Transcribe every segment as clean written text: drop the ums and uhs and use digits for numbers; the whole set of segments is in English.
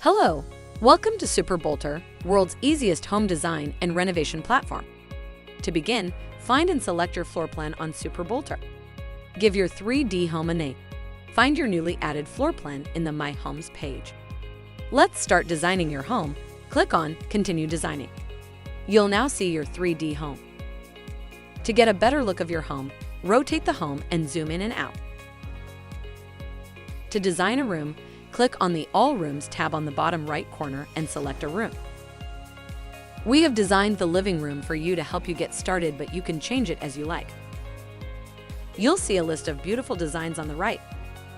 Hello, welcome to SuperBolter, world's easiest home design and renovation platform. To begin, find and select your floor plan on SuperBolter. Give your 3D home a name. Find your newly added floor plan in the My Homes page. Let's start designing your home. Click on Continue Designing. You'll now see your 3D home. To get a better look of your home, rotate the home and zoom in and out. To design a room, click on the All Rooms tab on the bottom right corner and select a room. We have designed the living room for you to help you get started, but you can change it as you like. You'll see a list of beautiful designs on the right.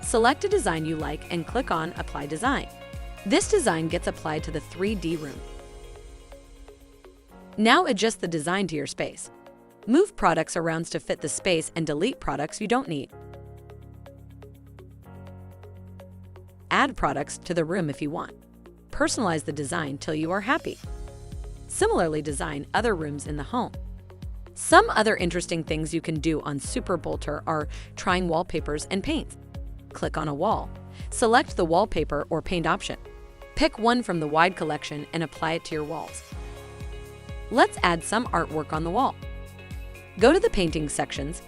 Select a design you like and click on Apply Design. This design gets applied to the 3D room. Now adjust the design to your space. Move products around to fit the space and delete products you don't need. Add products to the room if you want. Personalize the design till you are happy. Similarly, design other rooms in the home. Some other interesting things you can do on SuperBolter are trying wallpapers and paints. Click on a wall. Select the wallpaper or paint option. Pick one from the wide collection and apply it to your walls. Let's add some artwork on the wall. Go to the painting sections.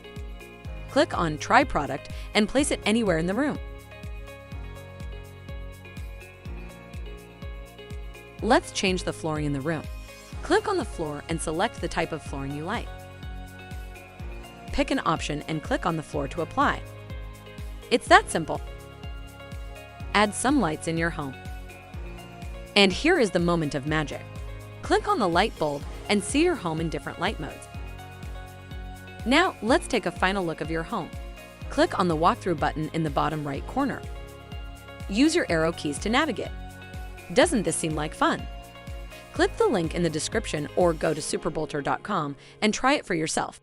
Click on Try Product and place it anywhere in the room. Let's change the flooring in the room. Click on the floor and select the type of flooring you like. Pick an option and click on the floor to apply. It's that simple. Add some lights in your home. And here is the moment of magic. Click on the light bulb and see your home in different light modes. Now, let's take a final look of your home. Click on the walkthrough button in the bottom right corner. Use your arrow keys to navigate. Doesn't this seem like fun? Click the link in the description or go to superbolter.com and try it for yourself.